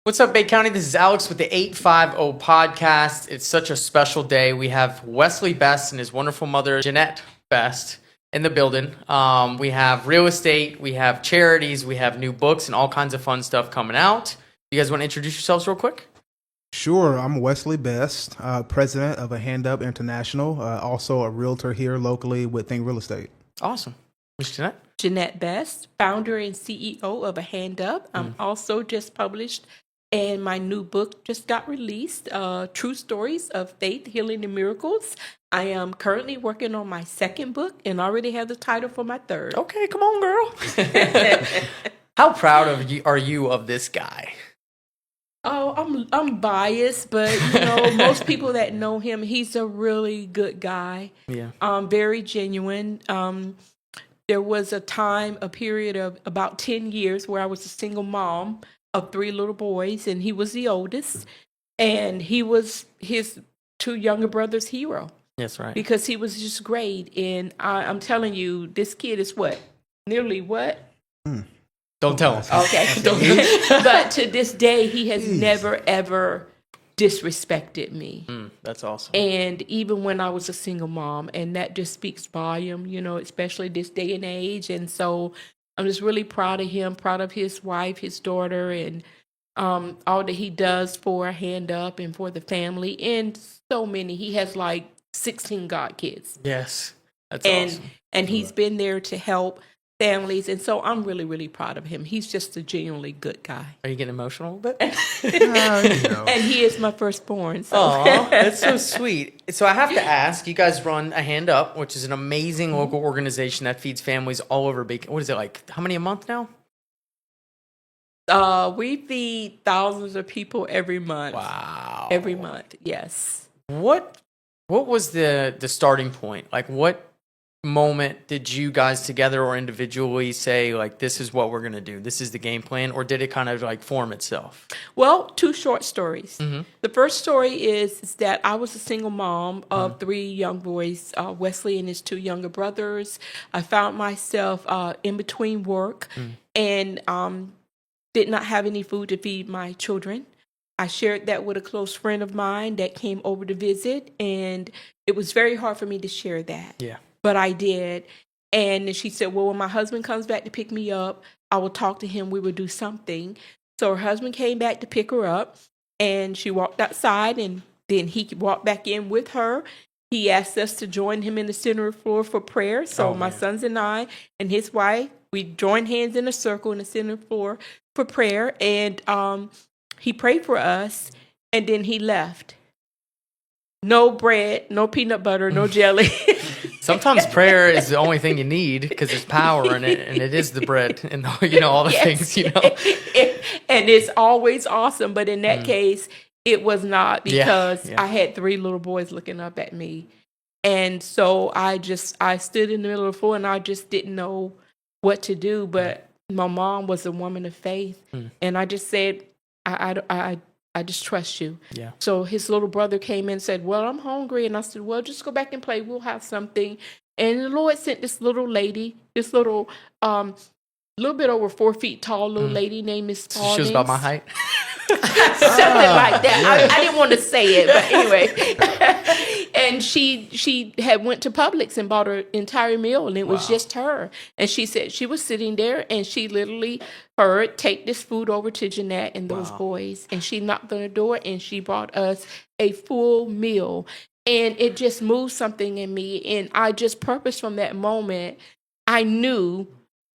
What's up, Bay County? This is Alex with the 850 podcast. It's such a special day. We have Wesley Best and his wonderful mother, Jennette Best, in the building. We have real estate, we have charities, we have new books, and all kinds of fun stuff coming out. You guys want to introduce yourselves real quick? Sure. I'm Wesley Best, president of A Hand Up International, also a realtor here locally with Think Real Estate. Awesome. Ms. Jennette? Jennette Best, founder and CEO of A Hand Up. I'm also just published, and my new book just got released, True Stories of Faith, Healing, and Miracles. I am currently working on my second book and already have the title for my third. Okay, come on, girl. How proud are you of this guy? Oh, I'm biased, but most people that know him, he's a really good guy. Yeah. Very genuine. There was a period of about 10 years where I was a single mom of 3 little boys, and he was the oldest, and he was his 2 younger brothers' hero. That's right. Because he was just great, and I'm telling you, this kid is nearly what? Don't tell him. Okay. But to this day, he has never, ever disrespected me. That's awesome. And even when I was a single mom, and that just speaks volume, especially this day and age. And so I'm just really proud of him, proud of his wife, his daughter, and all that he does for Hand Up and for the family. And so many. He has like 16 God kids. Yes. That's awesome. And he's been there to help families, and so I'm really, really proud of him. He's just a genuinely good guy. Are you getting emotional a bit? And he is my firstborn. So. Aw, that's so sweet. So I have to ask, you guys run A Hand Up, which is an amazing local organization that feeds families all over Bacon. What is it, like, how many a month now? We feed thousands of people every month. Wow. Every month, yes. What was the starting point? Like, what moment did you guys together or individually say, like, this is what we're going to do? This is the game plan? Or did it kind of like form itself? Well, 2 short stories. The first story is that I was a single mom of 3 young boys, Wesley and his 2 younger brothers. I found myself in between work and did not have any food to feed my children. I shared that with a close friend of mine that came over to visit, and it was very hard for me to share that. Yeah. But I did. And she said, well, when my husband comes back to pick me up, I will talk to him. We will do something. So her husband came back to pick her up, and she walked outside, and then he walked back in with her. He asked us to join him in the center of the floor for prayer. So my sons and I and his wife, we joined hands in a circle in the center of the floor for prayer. And he prayed for us, and then he left. No bread, no peanut butter, no jelly. Sometimes prayer is the only thing you need because there's power in it, and it is the bread and all the things. And it's always awesome, but in that case, it was not, because I had 3 little boys looking up at me, and so I stood in the middle of the floor, and I just didn't know what to do. But my mom was a woman of faith, and I just said, I just trust you. Yeah. So his little brother came in and said, well, I'm hungry. And I said, well, just go back and play. We'll have something. And the Lord sent this little lady, this little bit over 4 feet tall little lady named Miss Paul. She was about my height. Something like that. I didn't want to say it, but anyway. And she had went to Publix and bought her entire meal, and it was just her. And she said she was sitting there, and she literally heard, take this food over to Jennette and those boys. And she knocked on the door, and she brought us a full meal. And it just moved something in me. And I just purposed from that moment, I knew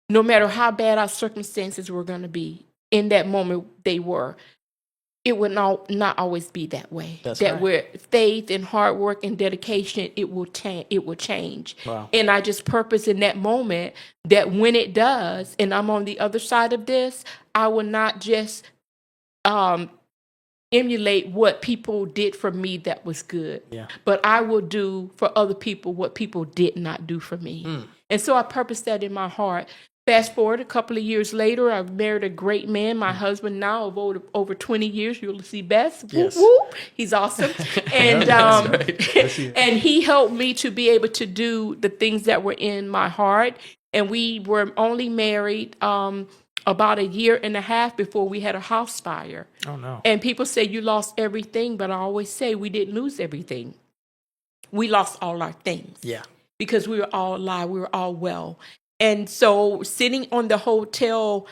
no matter how bad our circumstances were going to be, in that moment they were, it would not always be that way. That's that right. With faith and hard work and dedication, it will change. Wow. And I just purpose in that moment that when it does, and I'm on the other side of this, I will not just emulate what people did for me that was good. Yeah. But I will do for other people what people did not do for me. And so I purpose that in my heart. Fast forward a couple of years later, I've married a great man, my husband now of over 20 years. You'll see Bess. Yes. Whoop, whoop. He's awesome. And and he helped me to be able to do the things that were in my heart. And we were only married a about a year and a half before we had a house fire. Oh, no. And people say you lost everything, but I always say we didn't lose everything. We lost all our things. Yeah. Because we were all alive, we were all well. And so sitting on the hotel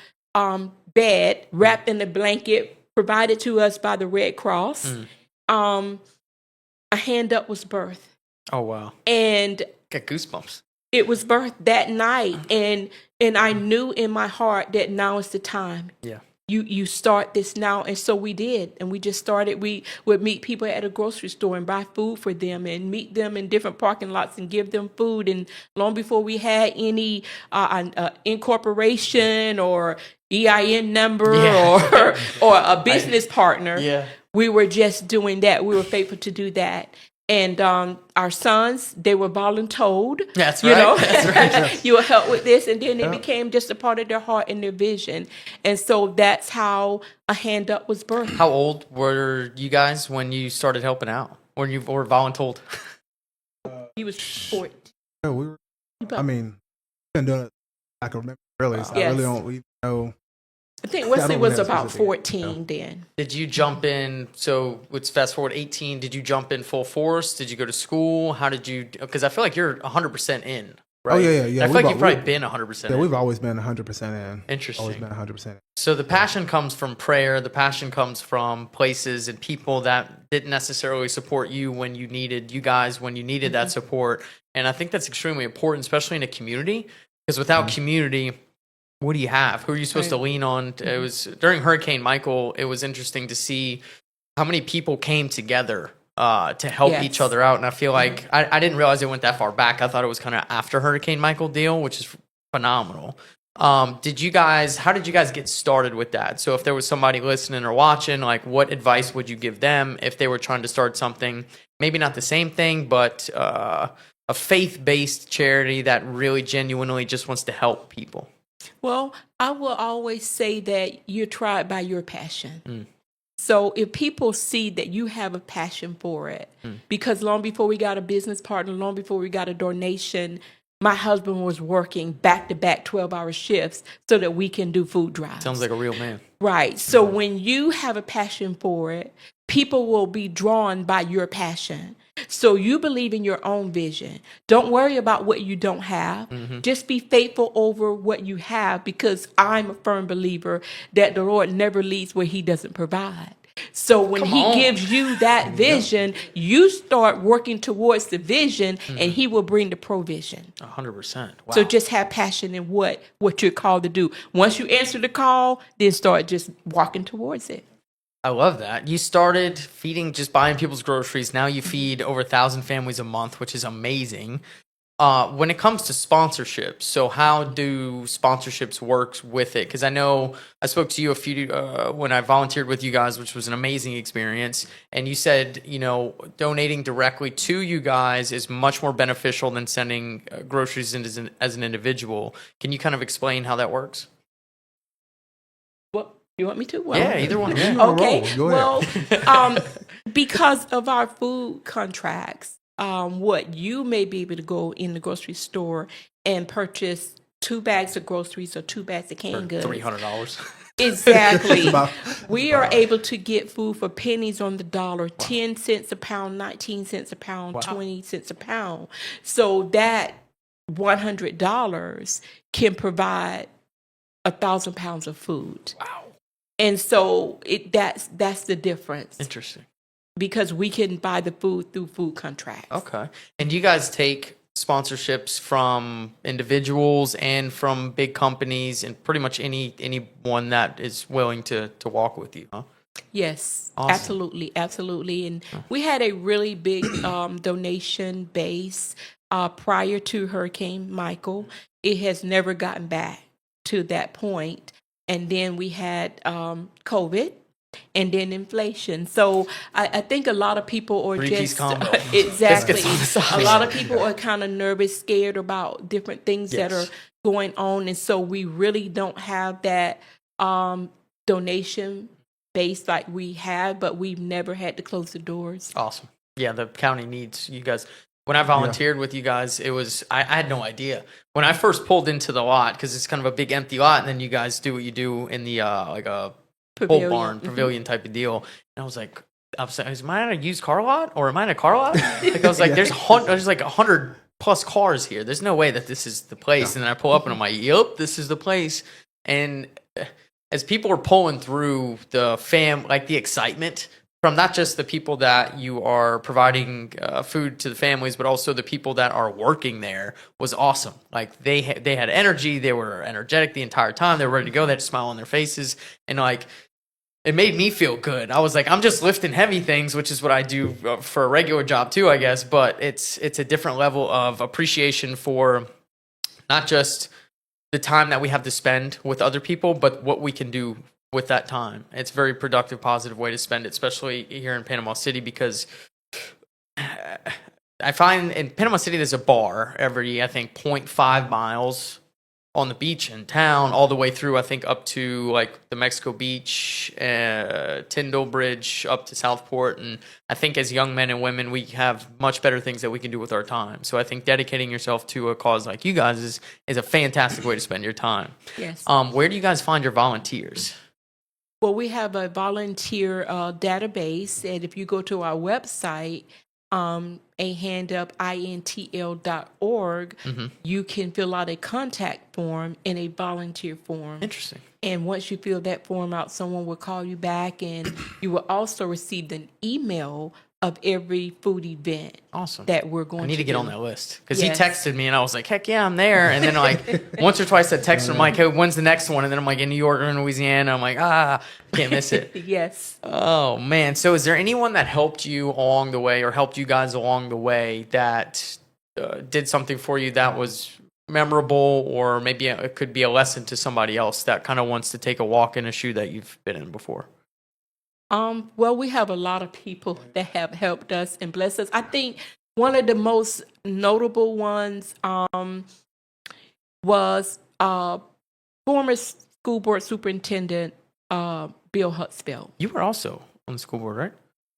bed, wrapped in a blanket provided to us by the Red Cross, a Hand Up was birthed. Oh, wow. And Got goosebumps. it was birthed that night. And I knew in my heart that now is the time. Yeah. You start this now. And so we did. And we just started. We would meet people at a grocery store and buy food for them and meet them in different parking lots and give them food. And long before we had any incorporation or EIN number or a business partner, we were just doing that. We were faithful to do that. And our sons, they were voluntold. That's right. That's right. You will help with this. And then it became just a part of their heart and their vision. And so that's how A Hand Up was birthed. How old were you guys when you started helping out? When you were voluntold? He was 14. Yeah, been doing it. I can remember really. So I really don't even know. I think Wesley was about 14 then. Did you jump in? So let's fast forward 18. Did you jump in full force? Did you go to school? How did you? Because I feel like you're 100% in. Right? Oh, yeah. I feel like you've probably been 100% in. Yeah, we've always been 100% in. Interesting. Always been 100% in. So the passion comes from prayer. The passion comes from places and people that didn't necessarily support you when you needed that support. And I think that's extremely important, especially in a community. Because without community, what do you have? Who are you supposed to lean on? It was during Hurricane Michael. It was interesting to see how many people came together to help each other out. And I feel like I didn't realize it went that far back. I thought it was kind of after Hurricane Michael deal, which is phenomenal. How did you guys get started with that? So if there was somebody listening or watching, like what advice would you give them if they were trying to start something, maybe not the same thing, but a faith-based charity that really genuinely just wants to help people? Well, I will always say that you're tried by your passion. So if people see that you have a passion for it, because long before we got a business partner, long before we got a donation, my husband was working back-to-back 12-hour shifts so that we can do food drives. Sounds like a real man. Right. So when you have a passion for it, people will be drawn by your passion. So you believe in your own vision. Don't worry about what you don't have. Just be faithful over what you have, because I'm a firm believer that the Lord never leads where he doesn't provide. So when he gives you that vision, you start working towards the vision and he will bring the provision. 100%. Wow. So just have passion in what you're called to do. Once you answer the call, then start just walking towards it. I love that. You started feeding, just buying people's groceries. Now you feed over 1,000 families a month, which is amazing. When it comes to sponsorships, so how do sponsorships work with it? Because I know I spoke to you when I volunteered with you guys, which was an amazing experience. And you said, donating directly to you guys is much more beneficial than sending groceries in as an individual. Can you kind of explain how that works? You want me to? Well, yeah, either one. Yeah. Okay. Well, because of our food contracts, what you may be able to go in the grocery store and purchase 2 bags of groceries or 2 bags of canned goods. $300. Exactly. We are able to get food for pennies on the dollar, 10 cents a pound, 19 cents a pound, 20 cents a pound. So that $100 can provide 1,000 pounds of food. Wow. And so that's the difference. Interesting. Because we can buy the food through food contracts. Okay. And you guys take sponsorships from individuals and from big companies and pretty much anyone that is willing to walk with you, huh? Yes, Awesome. absolutely. And we had a really big donation base prior to Hurricane Michael. It has never gotten back to that point. And then we had COVID, and then inflation. So I think a lot of people are Three-piece just combo. exactly. On the side. A lot of people are kind of nervous, scared about different things that are going on, and so we really don't have that donation base like we have, but we've never had to close the doors. Awesome. Yeah, the county needs you guys. When I volunteered with you guys, it was I had no idea. When I first pulled into the lot, because it's kind of a big empty lot, and then you guys do what you do in the like a pole barn pavilion type of deal, and I was like, am I at a used car lot or am I in a car lot? Like I was like, there's like 100 plus cars here. There's no way that this is the place. And then I pull up and I'm like, yep, this is the place. And as people are pulling through the excitement from not just the people that you are providing food to the families, but also the people that are working there was awesome. Like they had energy. They were energetic the entire time. They were ready to go. They had a smile on their faces. And like, it made me feel good. I was like, I'm just lifting heavy things, which is what I do for a regular job too, I guess. But it's a different level of appreciation for not just the time that we have to spend with other people, but what we can do with that time. It's a very productive, positive way to spend it, especially here in Panama City, because I find in Panama City there's a bar every, I think, 0.5 miles on the beach in town, all the way through, I think, up to like the Mexico Beach, Tyndall Bridge, up to Southport. And I think as young men and women, we have much better things that we can do with our time. So I think dedicating yourself to a cause like you guys is a fantastic way to spend your time. Yes. Where do you guys find your volunteers? Well, we have a volunteer database, and if you go to our website, ahandupintl.org, you can fill out a contact form and a volunteer form. Interesting. And once you fill that form out, someone will call you back, and you will also receive an email of every food event that we're going to do. I need to get on that list, because Yes. he texted me and I was like, heck yeah, I'm there. And then like once or twice I texted him, I'm like, hey, when's the next one? And then I'm like, in New York or in Louisiana. I'm like, can't miss it. Yes. Oh man. So is there anyone that helped you along the way or helped you guys along the way that did something for you that was memorable, or maybe it could be a lesson to somebody else that kind of wants to take a walk in a shoe that you've been in before? Well, we have a lot of people that have helped us and blessed us. I think one of the most notable ones was former school board superintendent Bill Hutzfeld. You were also on the school board, right?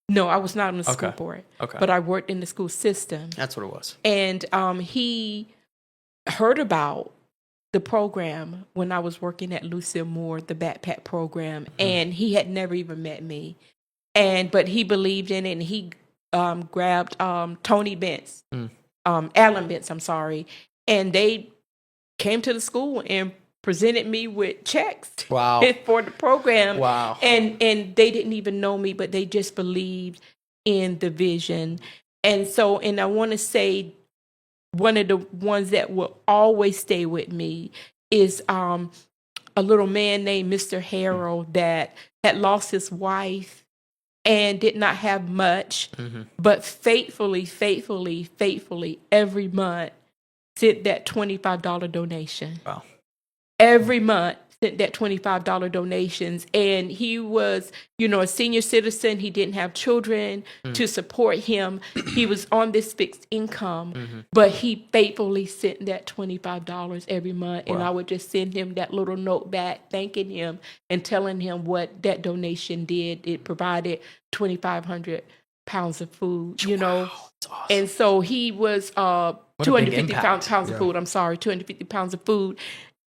No, I was not on the school board, but I worked in the school system. That's what it was. And he heard about the program when I was working at Lucille Moore, the backpack program, and he had never even met me. But he believed in it, and he grabbed Tony Bentz, Alan Bentz, I'm sorry, and they came to the school and presented me with checks for the program. Wow. And they didn't even know me, but they just believed in the vision. And I want to say, one of the ones that will always stay with me is a little man named Mr. Harrell that had lost his wife and did not have much, but faithfully, every month sent that $25 donation. Wow. Every month sent that $25 donations. And he was, a senior citizen. He didn't have children to support him. He was on this fixed income, but he faithfully sent that $25 every month. Wow. And I would just send him that little note back, thanking him and telling him what that donation did. It provided 2,500 pounds of food, Wow, that's awesome. And so he was 250 pounds of food. I'm sorry, 250 pounds of food.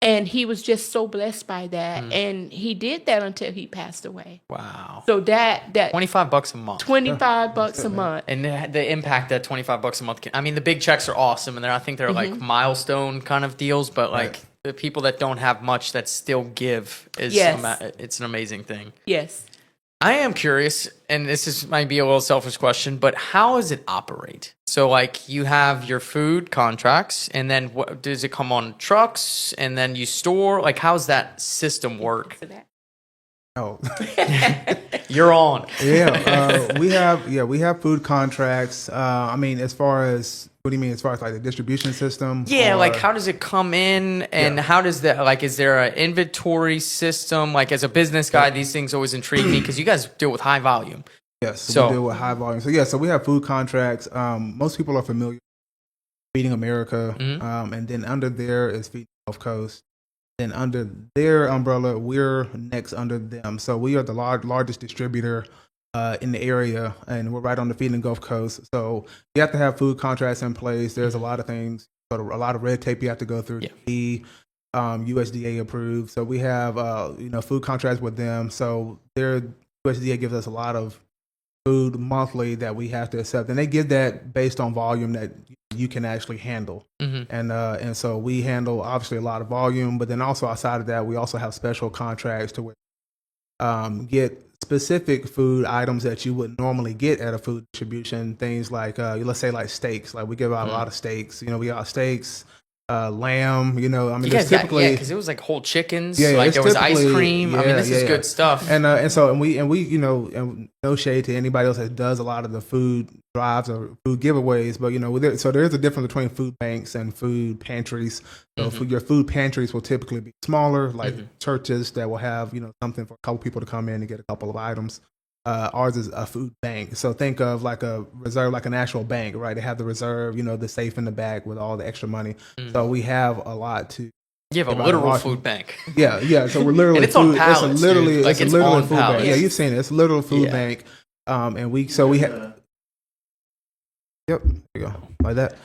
And he was just so blessed by that. And he did that until he passed away. Wow. So that $25 a month. $25 a month. And the impact that $25 a month can, I mean, the big checks are awesome, and I think they're like milestone kind of deals, but like the people that don't have much that still give is it's an amazing thing. Yes. I am curious, and might be a little selfish question, but how does it operate? So, like, you have your food contracts, and then what does it come on trucks, and then you store? Like, how's that system work? Oh, You're on. we have food contracts. I mean, as far as what do you mean? As far as like the distribution system? Yeah, like how does it come in, and how does that? Like, is there an inventory system? Like, as a business guy, these things always intrigue me because you guys deal with high volume. Yes, so we deal with high volume. So we have food contracts. Most people are familiar with Feeding America, and then under there is Feeding Gulf Coast. Then under their umbrella, we're next under them. So we are the largest distributor in the area, and we're right on the Feeding Gulf Coast. So you have to have food contracts in place. There's a lot of things, a lot of red tape you have to go through to be USDA approved. So we have food contracts with them. So their USDA gives us a lot of food monthly that we have to accept, and they give that based on volume that you can actually handle. And so we handle obviously a lot of volume, but then also outside of that, we also have special contracts to where get specific food items that you wouldn't normally get at a food distribution. Things like let's say like steaks. Like we give out a lot of steaks. We got steaks. Lamb, I mean, there's typically because it was like whole chickens, like there was ice cream. I mean, this is good stuff. And we and no shade to anybody else that does a lot of the food drives or food giveaways, but so there is a difference between food banks and food pantries. So your food pantries will typically be smaller, like churches that will have something for a couple people to come in and get a couple of items. Ours is a food bank. So think of like a reserve, like an actual bank, right? They have the reserve, the safe in the back with all the extra money. So we have a lot to. You have a literal food bank. Yeah. So we're literally and it's on pallets, it's literally dude. Like it's literally on food pallets. bank. Yeah, you've seen it. It's a literal food bank. And we have. Yep. There you go. Like that.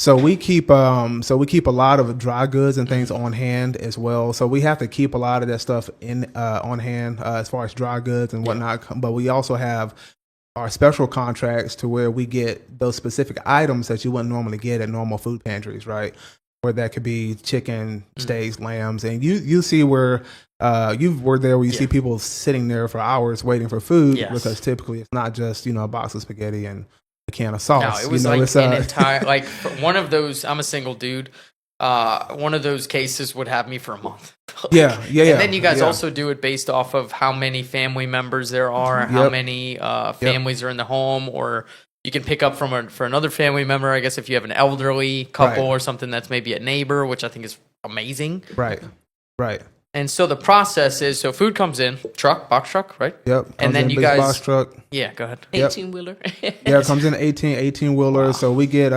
So we keep a lot of dry goods and things on hand as well. So we have to keep a lot of that stuff on hand as far as dry goods and whatnot. But we also have our special contracts to where we get those specific items that you wouldn't normally get at normal food pantries, right? Where that could be chicken, steaks, lambs, and you see where you were there where you see people sitting there for hours waiting for food because typically it's not just a box of spaghetti and a can of sauce. No, it was an entire like one of those. I'm a single dude. One of those cases would have me for a month. Yeah. And then you guys also do it based off of how many family members there are, how many families are in the home, or you can pick up for another family member. I guess if you have an elderly couple or something that's maybe a neighbor, which I think is amazing. Right. And so the process is, food comes in, box truck, right? Yep. And then you guys, box truck. Yeah, go ahead. 18-wheeler. Yeah, it comes in 18-wheeler. Wow. So we get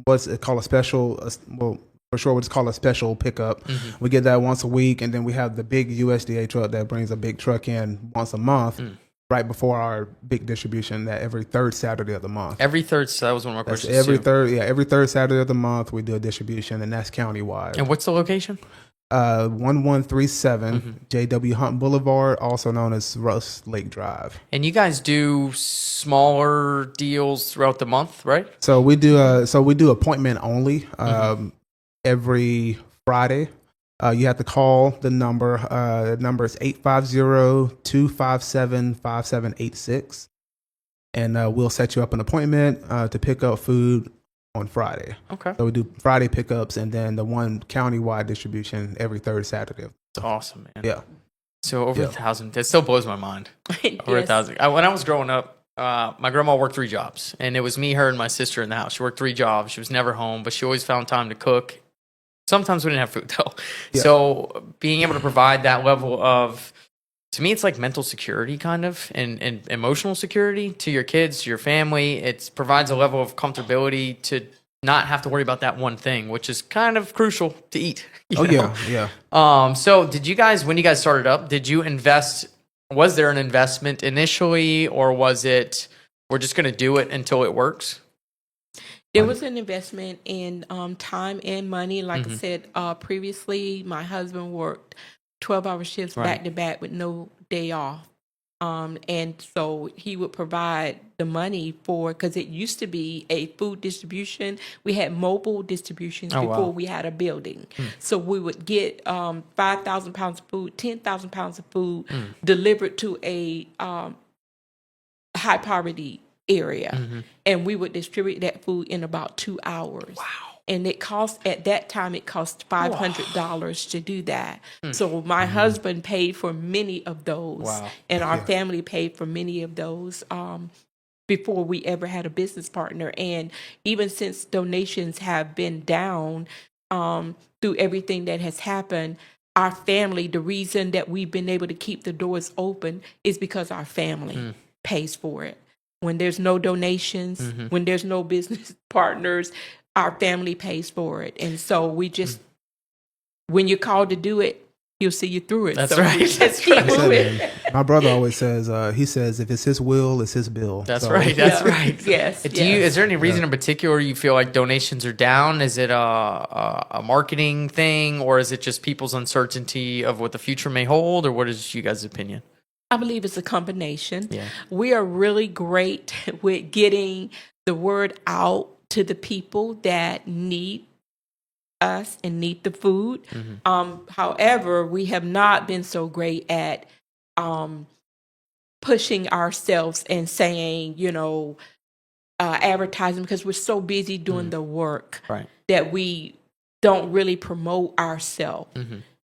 what's it called a special, for sure what's called a special pickup. We get that once a week, and then we have the big USDA truck that brings a big truck in once a month. Right before our big distribution, that every third Saturday of the month. That was one of my questions. Every third Saturday of the month we do a distribution, and that's countywide. And what's the location? 1137 J.W. Hunt Boulevard, also known as Russ Lake Drive. And you guys do smaller deals throughout the month, right? So we do appointment only every Friday. You have to call the number. The number is 850-257-5786. And we'll set you up an appointment to pick up food on Friday. Okay. So we do Friday pickups and then the one countywide distribution every third Saturday. That's awesome, man. Yeah. So over 1,000. That still blows my mind. Over 1,000. When I was growing up, my grandma worked 3 jobs. And it was me, her, and my sister in the house. She worked 3 jobs. She was never home, but she always found time to cook. Sometimes we didn't have food, though. Yeah. So being able to provide that level of, to me, it's like mental security kind of and emotional security to your kids, to your family. It provides a level of comfortability to not have to worry about that one thing, which is kind of crucial to eat. Yeah. So did you guys, when you guys started up, did you invest, was there an investment initially, or was it, we're just going to do it until it works? There was an investment in time and money. Like I said previously, my husband worked 12-hour shifts back to back with no day off. And so he would provide the money because it used to be a food distribution. We had mobile distributions before we had a building. So we would get 5,000 pounds of food, 10,000 pounds of food delivered to a high poverty area. And we would distribute that food in about 2 hours. Wow. And at that time, it cost $500 to do that. So my husband paid for many of those, and our family paid for many of those before we ever had a business partner. And even since donations have been down through everything that has happened, our family, the reason that we've been able to keep the doors open is because our family pays for it. When there's no donations, when there's no business partners, our family pays for it. And so we just, when you're called to do it, He'll see you through it. That's so right. Just keep moving. My brother always says, he says, if it's his will, it's his bill. That's right. That's right. Yes. Is there any reason in particular you feel like donations are down? Is it a marketing thing, or is it just people's uncertainty of what the future may hold, or what is you guys' opinion? I believe it's a combination. Yeah. We are really great with getting the word out to the people that need us and need the food. However, we have not been so great at pushing ourselves and saying, advertising, because we're so busy doing the work that we don't really promote ourselves.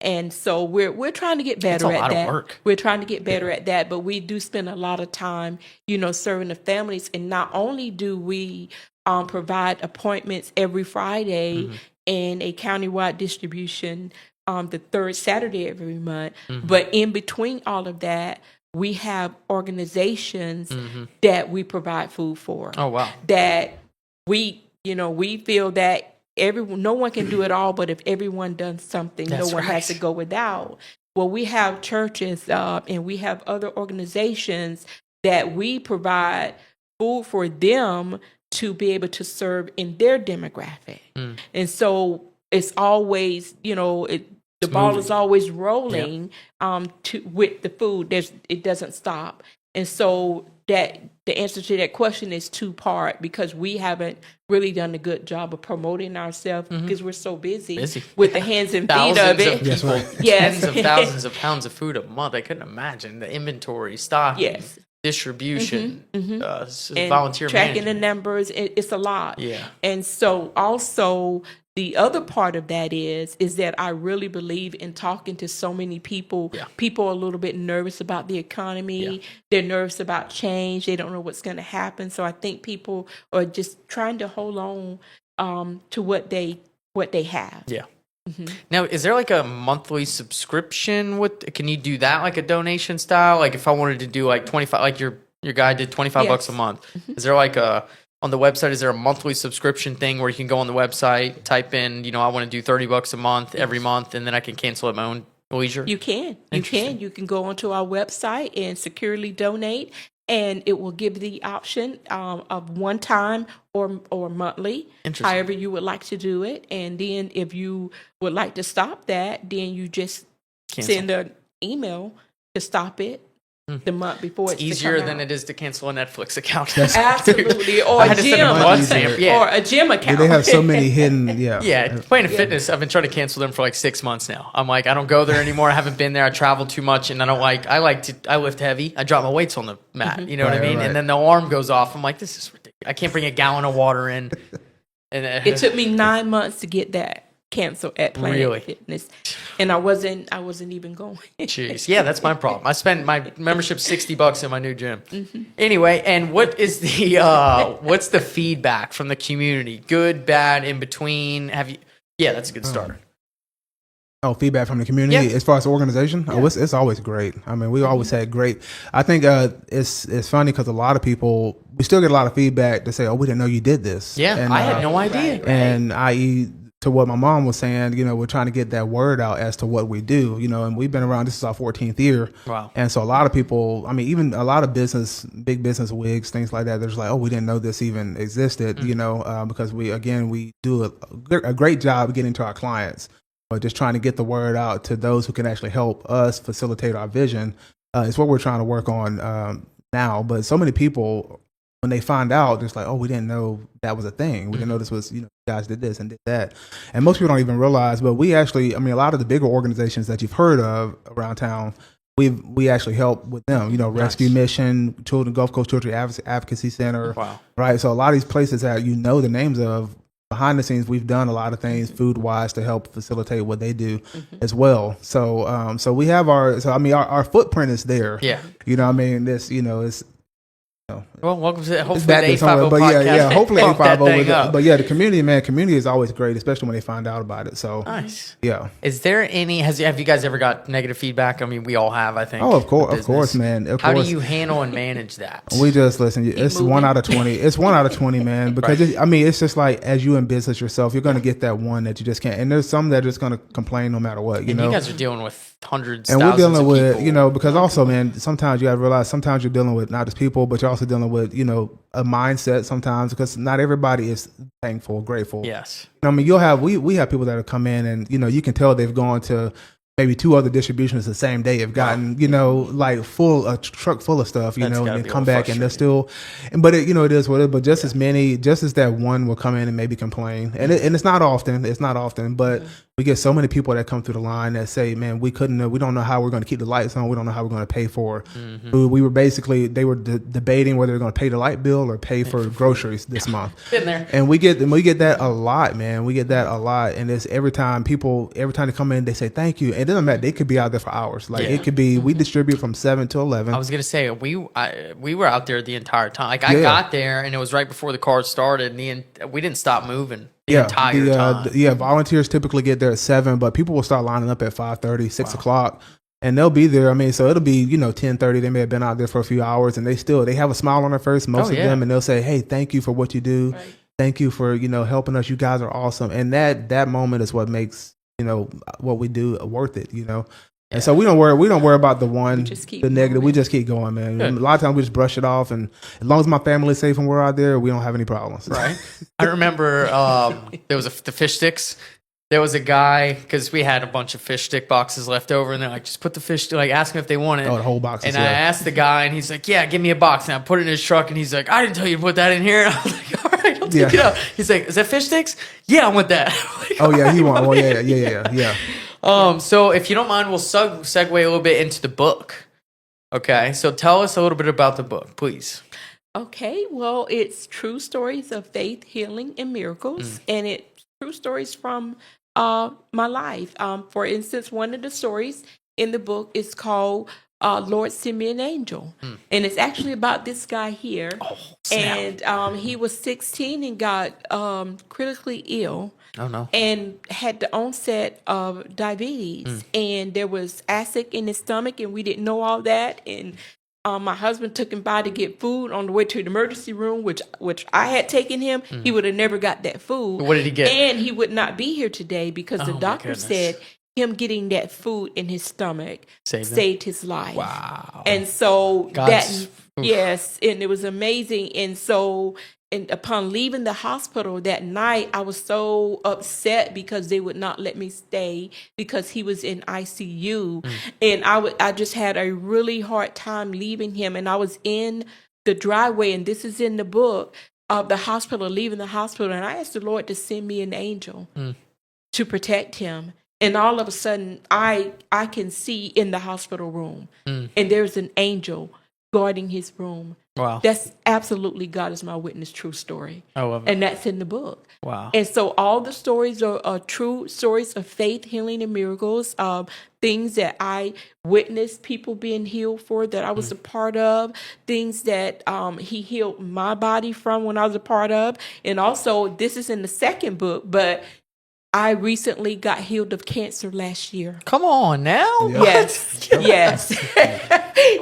And so we're trying to get better at that. Work. We're trying to get better at that, but we do spend a lot of time, serving the families. And not only do we provide appointments every Friday and a countywide distribution the third Saturday every month, but in between all of that, we have organizations that we provide food for. Oh, wow. That we feel that no one can do it all, but if everyone does something, no one has to go without. Well, we have churches and we have other organizations that we provide food for them to be able to serve in their demographic. And so it's always, the ball is always rolling with the food. It doesn't stop. And so that the answer to that question is two-part, because we haven't really done a good job of promoting ourselves because we're so busy with the hands and feet of it. Tens of thousands of pounds of food a month. I couldn't imagine the inventory, stock, distribution, volunteer tracking management. the numbers. It's a lot. Yeah. And so also the other part of that is that I really believe in talking to so many people. Yeah. People are a little bit nervous about the economy. Yeah. They're nervous about change. They don't know what's going to happen. So I think people are just trying to hold on to what they have. Yeah. Now, is there like a monthly subscription? Can you do that like a donation style? Like if I wanted to do like 25, like your guy did $25 a month. Is there like on the website, is there a monthly subscription thing where you can go on the website, type in, I want to do $30 a month every month, and then I can cancel at my own leisure? You can. You can go onto our website and securely donate, and it will give the option of one time or monthly, however you would like to do it. And then if you would like to stop that, then you just send an email to stop it the month before. It's easier than it is to cancel a Netflix account. Absolutely. Or a gym account. They have so many hidden, Planet Fitness, I've been trying to cancel them for like 6 months now. I'm like, I don't go there anymore. I haven't been there. I travel too much, and I lift heavy. I drop my weights on the mat. You know what I mean? Right. And then the alarm goes off. I'm like, this is ridiculous. I can't bring a gallon of water in. And it took me 9 months to get that cancel at Planet Fitness, and I wasn't even going. Jeez, yeah, that's my problem. I spend my membership $60 in my new gym. Anyway, and what is the what's the feedback from the community? Good, bad, in between? Have you? Yeah, that's a good start. Feedback from the community as far as the organization. It's always great. I mean, we always had great. I think it's funny because a lot of people, we still get a lot of feedback to say, "Oh, we didn't know you did this." Yeah, and, I had no idea. And i.e. to what my mom was saying, we're trying to get that word out as to what we do, and we've been around, this is our 14th year. Wow. And so a lot of people, even a lot of big business wigs, things like that, they're just like, oh, we didn't know this even existed, because we do a great job getting to our clients, but just trying to get the word out to those who can actually help us facilitate our vision is what we're trying to work on now. But so many people, when they find out, it's like, oh, we didn't know that was a thing. We didn't know this was, you guys did this and did that. And most people don't even realize, but we actually, a lot of the bigger organizations that you've heard of around town, we actually help with them, Rescue Mission, Gulf Coast Children Advocacy Center. Wow. Right. So a lot of these places that the names of, behind the scenes, we've done a lot of things food-wise to help facilitate what they do as well. So, so we have our footprint is there. Yeah. This, it's, well, welcome to hopefully the 850 but podcast. Hopefully 850. But the community is always great, especially when they find out about it. So nice. Yeah. Is there any? Have you guys ever got negative feedback? We all have. I think. Oh, of course, man. How do you handle and manage that? We just listen. It's 1 out of 20. It's 1 out of 20, man. Because it's just like, as you in business yourself, you're going to get that one that you just can't. And there's some that are just going to complain no matter what. You guys are dealing with hundreds, and we're thousands dealing of with, people. because also, man, sometimes you got to realize sometimes you're dealing with not just people, but you're also dealing with, a mindset sometimes, because not everybody is thankful, grateful. Yes. I mean, we have people that have come in and, you can tell they've gone to maybe 2 other distributions the same day, have gotten, like a truck full of stuff, and then come back and they're still, but it is what it is, but just as that one will come in and maybe complain. And it's not often, but we get so many people that come through the line that say, man, we don't know how we're going to keep the lights on. We don't know how we're going to pay for food. We were they were debating whether they're going to pay the light bill or pay for groceries this month. Been there. And we get that a lot, man. We get that a lot. And it's every time they come in, they say, thank you. And it doesn't matter. They could be out there for hours. Like it could be, we distribute from 7 to 11. I was going to say, we were out there the entire time. Like I got there and it was right before the car started and we didn't stop moving. The entire time. Volunteers typically get there at 7, but people will start lining up at 5:30, 6 o'clock, and they'll be there. I mean, so it'll be 10:30. They may have been out there for a few hours, and they have a smile on their face, most of them, and they'll say, "Hey, thank you for what you do. Right. Thank you for helping us. You guys are awesome." And that moment is what makes what we do worth it. And so we don't worry about the negative. We just keep going, man. Good. A lot of times we just brush it off, and as long as my family's safe and we're out there, we don't have any problems. Right. I remember there was the fish sticks. There was a guy, because we had a bunch of fish stick boxes left over, and they're like, just put the fish, like ask him if they want it. Oh, the whole box. And I asked the guy, and he's like, yeah, give me a box. And I put it in his truck, and he's like, I didn't tell you to put that in here. And I was like, all right, I'll take it out. He's like, is that fish sticks? Yeah, I want that. Like, oh, yeah, he want. Well, yeah. So if you don't mind, we'll segue a little bit into the book. Okay, so tell us a little bit about the book, please. Okay, well, it's true stories of faith, healing, and miracles, and it's true stories from my life. For instance, one of the stories in the book is called Lord, Send Me an Angel. And it's actually about this guy here. Oh, snap. And he was 16 and got critically ill. Oh, no. And had the onset of diabetes. And there was acid in his stomach, and we didn't know all that. And my husband took him by to get food on the way to the emergency room, which I had taken him. He would have never got that food. What did he get? And he would not be here today because the doctor said him getting that food in his stomach saved his life. Wow. And so yes, and it was amazing. And so upon leaving the hospital that night, I was so upset because they would not let me stay because he was in ICU. And I just had a really hard time leaving him. And I was in the driveway, and this is in the book, of the hospital, leaving the hospital. And I asked the Lord to send me an angel to protect him. And all of a sudden, I can see in the hospital room, and there's an angel guarding his room. Wow. That's absolutely, God is my witness, true story. I love it. And that's in the book. Wow. And so all the stories are true stories of faith, healing, and miracles, things that I witnessed people being healed for, that I was a part of, things that he healed my body from when I was a part of. And also, this is in the second book, but I recently got healed of cancer last year. Come on now. Yes.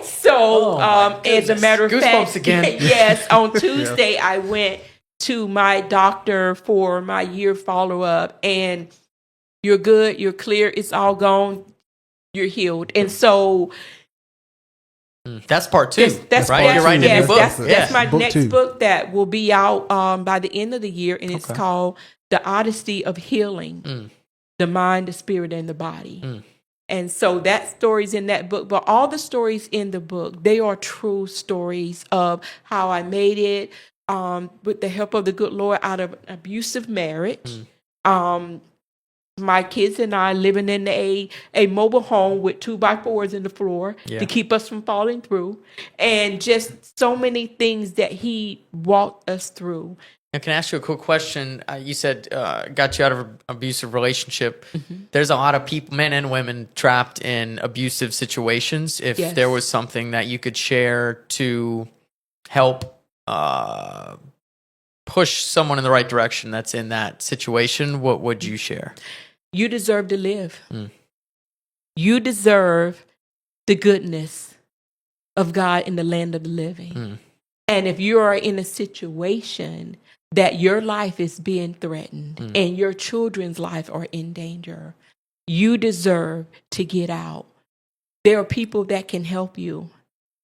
So, as a matter of fact, again. yes, on Tuesday, I went to my doctor for my year follow-up, and you're good, you're clear, it's all gone, you're healed. And so that's part 2. That's right. You're writing a new book. That's my book next 2. book that will be out by the end of the year, and it's called The Odyssey of Healing, the mind, the spirit, and the body. And so that story's in that book. But all the stories in the book, they are true stories of how I made it with the help of the good Lord out of an abusive marriage. My kids and I living in a mobile home with 2x4s in the floor to keep us from falling through. And just so many things that he walked us through. Now, can I ask you a quick question? You said got you out of an abusive relationship. There's a lot of people, men and women, trapped in abusive situations. If there was something that you could share to help push someone in the right direction that's in that situation, what would you share? You deserve to live. You deserve the goodness of God in the land of the living. And if you are in a situation that your life is being threatened and your children's life are in danger, You deserve to get out. There are people that can help you,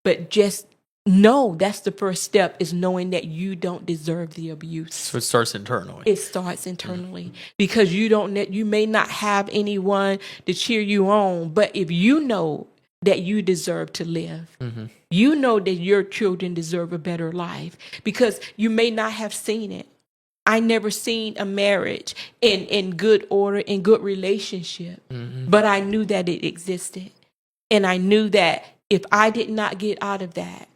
but just know that's the first step, is knowing that you don't deserve the abuse. So it starts internally. It starts internally because you may not have anyone to cheer you on, but if you know that you deserve to live, you know that your children deserve a better life, because you may not have seen it. I never seen a marriage in good order, in good relationship, but I knew that it existed. And I knew that if I did not get out of that,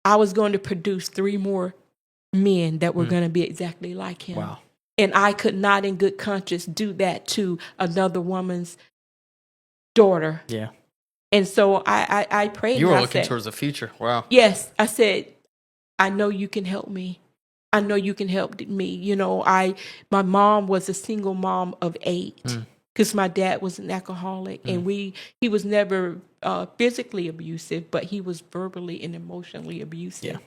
I was going to produce 3 more men that were going to be exactly like him. Wow. And I could not in good conscience do that to another woman's daughter. Yeah. And so I prayed. You were looking towards the future. Wow. Yes. I said, I know you can help me. I know you can help me. You know, my mom was a single mom of 8 because my dad was an alcoholic, and he was never physically abusive, but he was verbally and emotionally abusive. Yeah.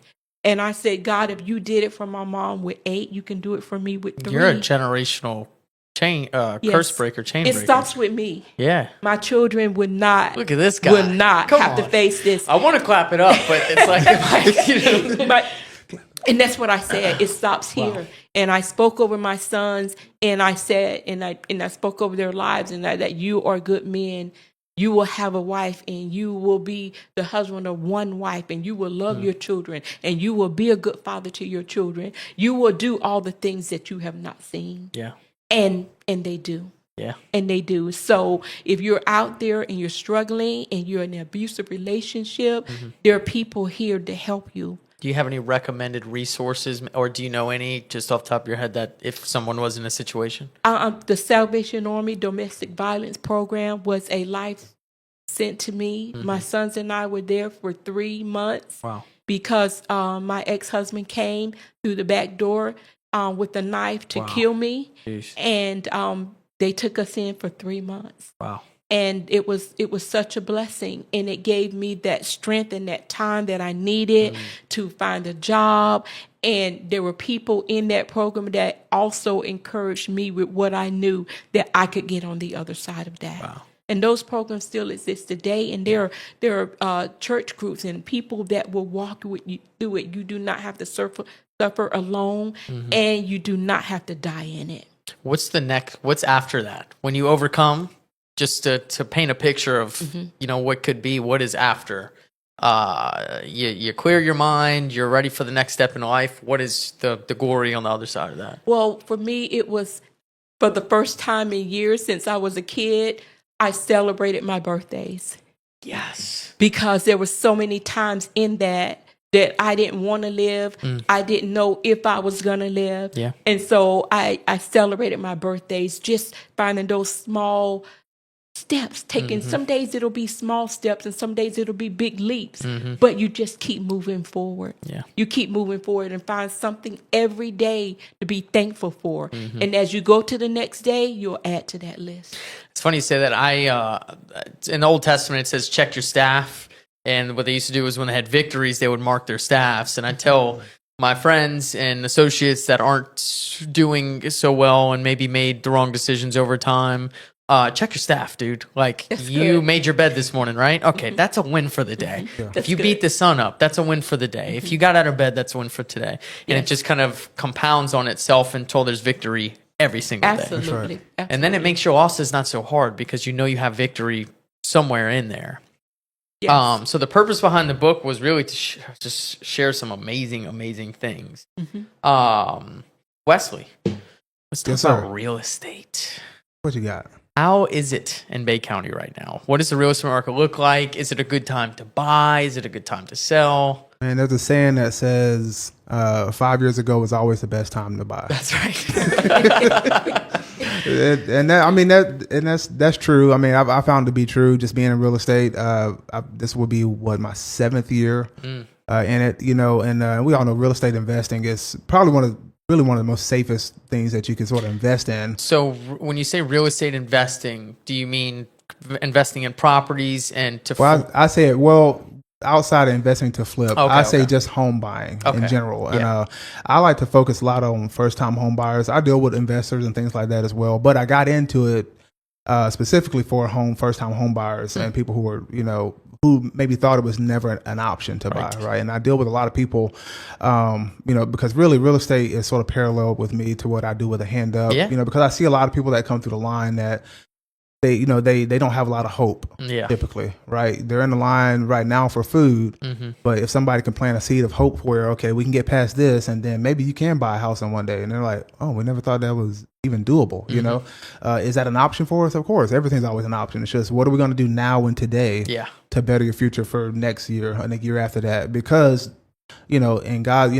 And I said, God, if you did it for my mom with 8, you can do it for me with 3. You're a generational curse breaker, chain breaker. It stops with me. Yeah. My children would not. Look at this guy. Would not have to face this. I want to clap it up, but it's like, and that's what I said. It stops here. Wow. And I spoke over my sons, and I said, and I spoke over their lives, and that you are good men. You will have a wife, and you will be the husband of one wife, and you will love your children, and you will be a good father to your children. You will do all the things that you have not seen. Yeah. And they do. Yeah. And they do. So if you're out there and you're struggling and you're in an abusive relationship, there are people here to help you. Do you have any recommended resources, or do you know any just off the top of your head that if someone was in a situation? The Salvation Army Domestic Violence Program was a life sent to me. My sons and I were there for 3 months. Wow. Because my ex-husband came through the back door with a knife to kill me. Jeez. And they took us in for 3 months. Wow. And it was such a blessing, and it gave me that strength and that time that I needed to find a job. And there were people in that program that also encouraged me with what I knew that I could get on the other side of that. Wow. And those programs still exist today, and there are church groups and people that will walk with you through it. You do not have to suffer alone, and you do not have to die in it. What's after that? When you overcome, just to paint a picture of, what could be, what is after. You clear your mind, you're ready for the next step in life. What is the glory on the other side of that? Well, for me, it was for the first time in years since I was a kid, I celebrated my birthdays. Yes. Because there were so many times in that I didn't want to live. I didn't know if I was going to live. Yeah. And so I celebrated my birthdays, just finding those small steps, taking some days it'll be small steps and some days it'll be big leaps, but you just keep moving forward. Yeah. You keep moving forward and find something every day to be thankful for. And as you go to the next day, you'll add to that list. It's funny you say that. In the Old Testament, it says, check your staff. And what they used to do is when they had victories, they would mark their staffs. And I tell my friends and associates that aren't doing so well and maybe made the wrong decisions over time, check your staff, dude. Like, that's you good. Made your bed this morning, right? Okay, that's a win for the day. Yeah. If you beat the sun up, that's a win for the day. If you got out of bed, that's a win for today. And it just kind of compounds on itself until there's victory every single day. Absolutely. And then it makes your losses not so hard because you know you have victory somewhere in there. Yes. So the purpose behind the book was really to just share some amazing, amazing things. Wesley, let's talk about real estate. What you got? How is it in Bay County right now? What does the real estate market look like? Is it a good time to buy? Is it a good time to sell? Man, there's a saying that says 5 years ago was always the best time to buy. That's right. That's true. I mean, I found it to be true. Just being in real estate, this will be my 7th year in it. And we all know real estate investing is probably one of the most safest things that you can sort of invest in. So when you say real estate investing, do you mean investing in properties and to? Well, I say it outside of investing to flip. I say just home buying in general. And I like to focus a lot on first time home buyers. I deal with investors and things like that as well. But I got into it specifically for first time home buyers and people who are, who maybe thought it was never an option to buy, right? And I deal with a lot of people, because really real estate is sort of parallel with me to what I do with a hand up, because I see a lot of people that come through the line that they don't have a lot of hope typically, right? They're in the line right now for food, but if somebody can plant a seed of hope where, okay, we can get past this and then maybe you can buy a house in one day, and they're like, oh, we never thought that was even doable, is that an option for us? Of course, everything's always an option. It's just, what are we going to do now and today to better your future for next year and the year after that? Because and God,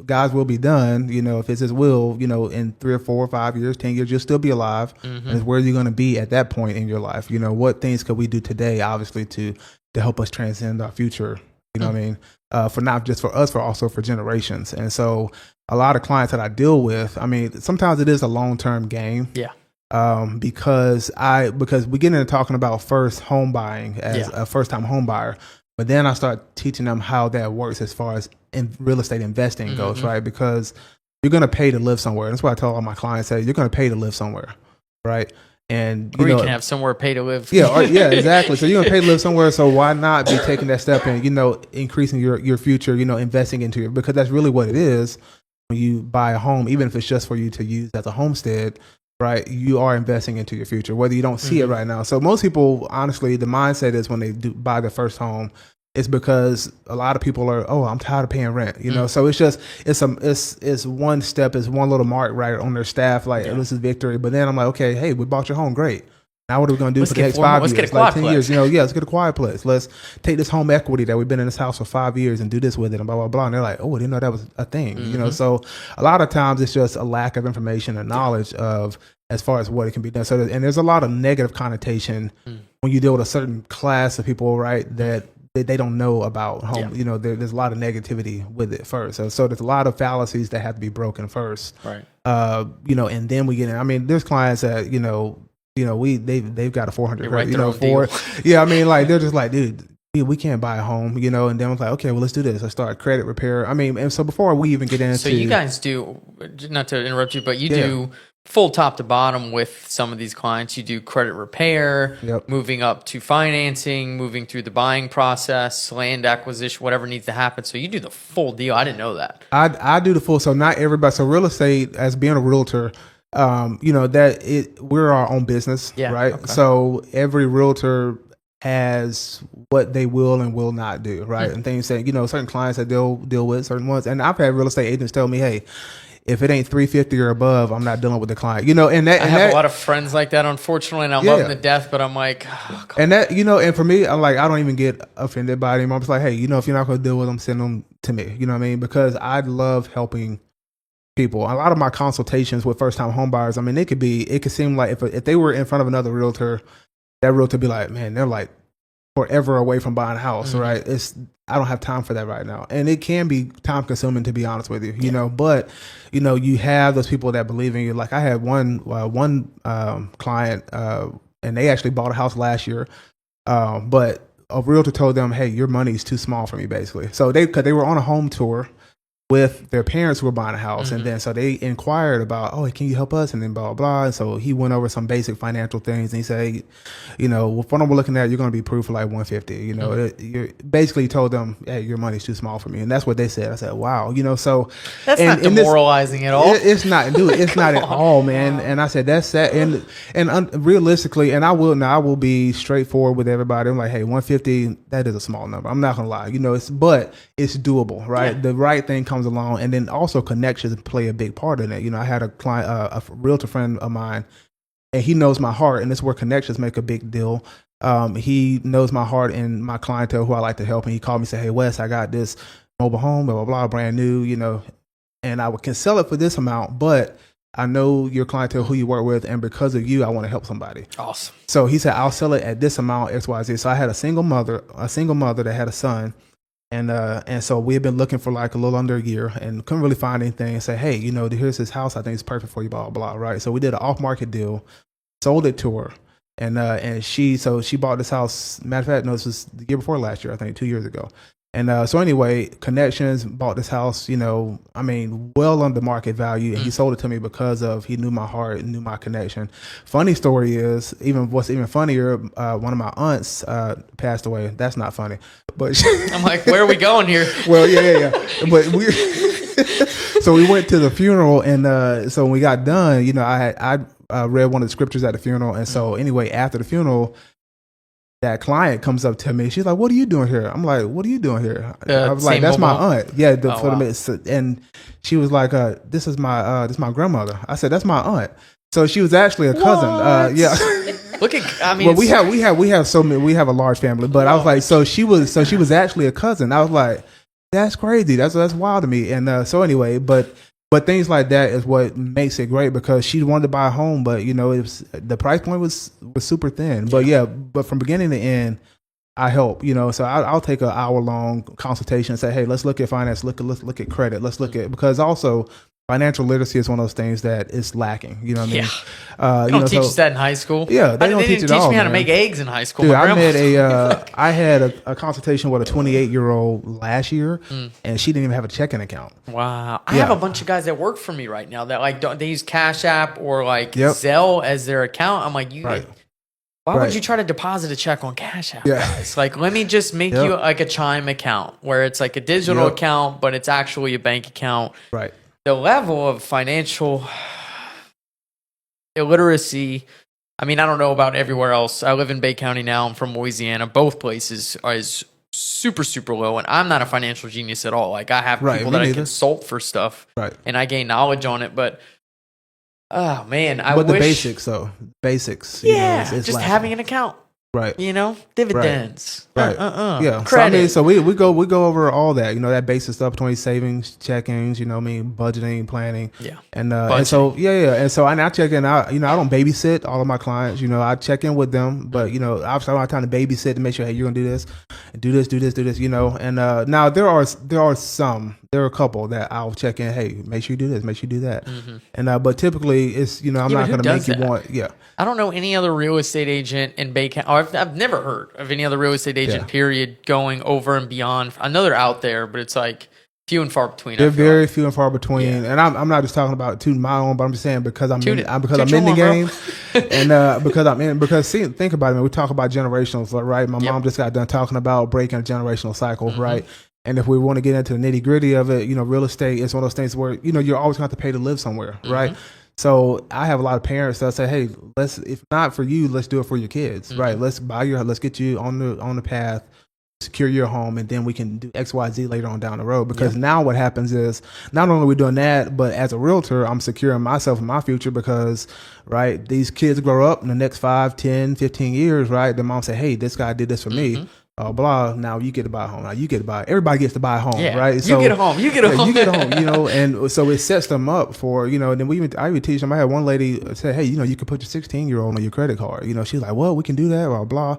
God's will be done, if it's his will, in 3 or 4 or 5 years, 10 years, you'll still be alive. And where you're going to be at that point in your life. What things could we do today, obviously, to help us transcend our future, what I mean? For not just for us, but also for generations. And so a lot of clients that I deal with, I mean, sometimes it is a long-term game. Because we get into talking about first home buying as a first-time home buyer. But then I start teaching them how that works as far as in real estate investing goes, right? Because you're going to pay to live somewhere. That's why I tell all my clients, you're going to pay to live somewhere, right? And you can have somewhere pay to live. Yeah, exactly. So you're going to pay to live somewhere. So why not be taking that step and, increasing your future, investing into it? Because that's really what it is when you buy a home, even if it's just for you to use as a homestead. Right, you are investing into your future, whether you don't see it right now. So most people, honestly, the mindset is when they do buy their first home, it's because a lot of people are, I'm tired of paying rent, So it's just it's one step, it's one little mark right on their staff, like this is victory. But then I'm like, okay, hey, we bought your home, great. Now what are we going to do for the next 5 years? Let's get a quiet 10 years, let's get a quiet place. Let's take this home equity that we've been in this house for 5 years and do this with it and blah, blah, blah. And they're like, oh, I didn't know that was a thing, So a lot of times it's just a lack of information and knowledge of as far as what it can be done. So, and there's a lot of negative connotation when you deal with a certain class of people, right, that they don't know about home. There's a lot of negativity with it first. So there's a lot of fallacies that have to be broken first. Right. And then we get in. I mean, there's clients that, they've got a 400 credit, I mean, like, they're just like, dude, we can't buy a home, and then I'm like, okay, well, let's do this. Let's start credit repair. I mean, and so before we even get into. So you guys do, not to interrupt you, but you do full top to bottom with some of these clients. You do credit repair, moving up to financing, moving through the buying process, land acquisition, whatever needs to happen. So you do the full deal. I didn't know that. I do the full. So not everybody. So real estate, as being a realtor, we're our own business, right? Okay. So every realtor has what they will and will not do, right? And things that, certain clients that they'll deal with, certain ones. And I've had real estate agents tell me, hey, if it ain't 350 or above, I'm not dealing with the client, and that. I have a lot of friends like that, unfortunately, and I love them to death, but I'm like, and that, and for me, I'm like, I don't even get offended by them. I'm just like, hey, if you're not going to deal with them, send them to me. You know what I mean? Because I love helping people. A lot of my consultations with first time home buyers, I mean, it could seem like if they were in front of another realtor, that realtor be like, man, they're like forever away from buying a house, right? I don't have time for that right now. And it can be time consuming, to be honest with you, but, you have those people that believe in you. Like I had one client, and they actually bought a house last year. But a realtor told them, hey, your money is too small for me, basically. So cause they were on a home tour with their parents who were buying a house. And then so they inquired about, oh, can you help us? And then blah, blah, blah. And so he went over some basic financial things. And he said, what I'm looking at, you're going to be approved for like 150. You're basically told them, hey, your money's too small for me. And that's what they said. I said, wow. So that's not demoralizing at all. It's not, dude. It's not at all, man. And I said, that's that. And realistically, and I will be straightforward with everybody. I'm like, hey, 150, that is a small number. I'm not going to lie, but it's doable, right? The right thing comes along, and then also connections play a big part in it. I had a client, a realtor friend of mine, and he knows my heart, and it's where connections make a big deal. He knows my heart and my clientele who I like to help, and he called me and said, hey, Wes, I got this mobile home, blah, blah, blah, brand new, and I can sell it for this amount, but I know your clientele, who you work with, and because of you, I want to help somebody. Awesome. So he said, I'll sell it at this amount, XYZ. So I had a single mother that had a son. And so we had been looking for like a little under a year and couldn't really find anything, and say, hey, here's this house. I think it's perfect for you, blah, blah, blah. Right. So we did an off-market deal, sold it to her. And she bought this house. Matter of fact, no, this was the year before last year, I think 2 years ago. And so anyway, connections, bought this house, well under market value. And he sold it to me because he knew my heart and knew my connection. Funny story is, what's even funnier, one of my aunts passed away. That's not funny. But I'm like, where are we going here? Well, yeah. But so we went to the funeral, and so when we got done, I read one of the scriptures at the funeral. And so anyway, after the funeral, that client comes up to me. She's like, "What are you doing here?" I'm like, "What are you doing here?" I was like, "That's my aunt." Yeah, and she was like, "This is my grandmother." I said, "That's my aunt." So she was actually a cousin. Yeah. Look at, well, we have so many. We have a large family, but I was like, so she was actually a cousin. I was like, that's crazy. That's wild to me. And so anyway, but things like that is what makes it great, because she wanted to buy a home, but it was, the price point was super thin. But from beginning to end, I help. So I'll take an hour-long consultation and say, hey, let's look at finance, let's look at credit, let's look at, because also financial literacy is one of those things that is lacking. You know what I mean? They don't teach us that in high school. Yeah, they don't teach it all. Me how to make eggs in high school. Dude, I had a consultation with a 28-year-old last year, and she didn't even have a checking account. Wow. I have a bunch of guys that work for me right now that they use Cash App or Zelle as their account. I'm like, why would you try to deposit a check on Cash App? Yeah. It's like, let me just make you like a Chime account where it's like a digital account, but it's actually a bank account. Right. The level of financial illiteracy, I mean, I don't know about everywhere else. I live in Bay County now. I'm from Louisiana. Both places is super, super low. And I'm not a financial genius at all. Like, I have people that I consult for stuff. Right. And I gain knowledge on it. But, oh, man, I wish... But the basics, though. Basics. Yeah, just lacking. Having an account. Right. Dividends. Right. Yeah. Credit. So we go over all that, that basic stuff between savings, checkings, budgeting, planning. Yeah. And so And so I check in out, I don't babysit all of my clients, I check in with them, but obviously I don't have time to babysit to make sure, hey, you're gonna do this, and now there are a couple that I'll check in, hey, make sure you do this, make sure you do that. And but typically it's I'm not gonna make you want I don't know any other real estate agent in Bay County. I've never heard of any other real estate agent, period, going over and beyond. I know they're out there, but it's like few and far between. They're very few and far between. Yeah. And I'm not just talking about tooting my own, but I'm just saying because I'm in the game. And because think about it, man, we talk about generationals, right? My mom just got done talking about breaking a generational cycle, right? And if we want to get into the nitty gritty of it, real estate is one of those things where, you're always going to have to pay to live somewhere, right? So I have a lot of parents that say, hey, if not for you, let's do it for your kids, right? Let's get you on the path, secure your home, and then we can do X, Y, Z later on down the road. Because now what happens is not only are we doing that, but as a realtor, I'm securing myself and my future because, right, these kids grow up in the next 5, 10, 15 years, right? The mom say, hey, this guy did this for me. Blah. Now you get to buy a home. Now you get to buy. Everybody gets to buy a home, right? So you get a home. You get a home. And so it sets them up for And then I even teach them. I had one lady say, "Hey, you could put your 16-year-old on your credit card." She's like, "Well, we can do that." Blah blah.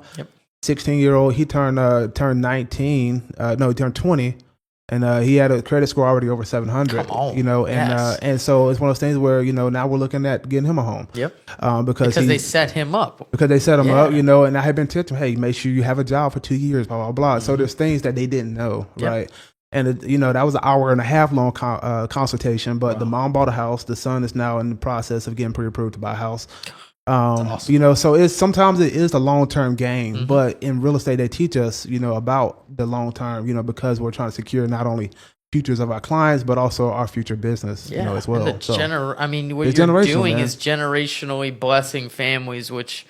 16-year-old. He turned 19. No, he turned 20. And he had a credit score already over 700. Come on. And so it's one of those things where now we're looking at getting him a home. Because they set him up. Because they set him up, and I had been telling him, hey, make sure you have a job for 2 years, blah blah blah. So there's things that they didn't know, right? And that was an hour and a half long consultation. But the mom bought a house. The son is now in the process of getting pre-approved to buy a house. Awesome. So sometimes it is a long-term game, but in real estate, they teach us, about the long-term, because we're trying to secure not only futures of our clients, but also our future business, as well. What you're doing is generationally blessing families, which,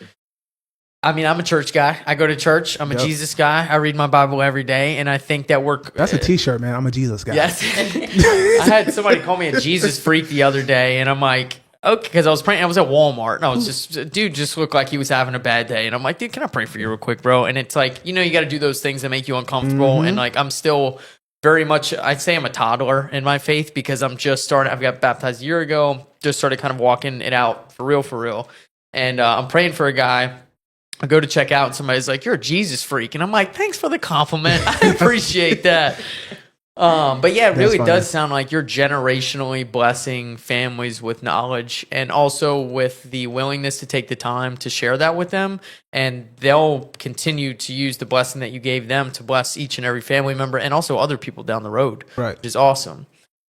I'm a church guy. I go to church. I'm a Jesus guy. I read my Bible every day, and I think that That's a T-shirt, man. I'm a Jesus guy. Yes. I had somebody call me a Jesus freak the other day, and I'm like, okay, because I was praying. I was at Walmart, and I was dude just looked like he was having a bad day, and I'm like, dude, can I pray for you real quick, bro? And it's like, you got to do those things that make you uncomfortable, and like I'm still very much, I'd say I'm a toddler in my faith because I'm just starting. I've got baptized a year ago, just started kind of walking it out for real, and I'm praying for a guy. I go to check out, and somebody's like, "You're a Jesus freak," and I'm like, "Thanks for the compliment. I appreciate that." But yeah, it really funny. does sound like you're generationally blessing families with knowledge and also with the willingness to take the time to share that with them. And they'll continue to use the blessing that you gave them to bless each and every family member and also other people down the road, Right. which is awesome.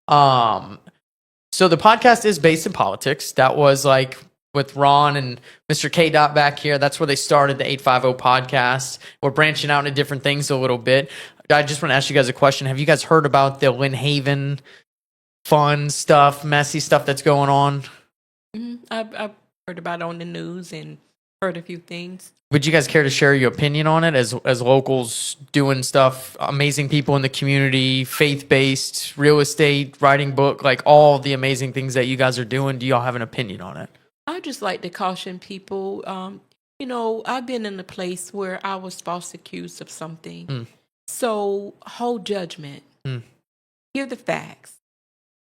So the podcast is based in politics. That was like with Ron and Mr. K. Dot back here. That's where they started the 850 podcast. We're branching out into different things a little bit. I just want to ask you guys a question. Have you guys heard about the Lynn Haven fun stuff, messy stuff that's going on? I've heard about it on the news and heard a few things. Would you guys care to share your opinion on it as locals doing stuff, amazing people in the community, faith-based, real estate, writing book, like all the amazing things that you guys are doing? Do y'all have an opinion on it? I just like to caution people. I've been in a place where I was false accused of something. So hold judgment. Hear the facts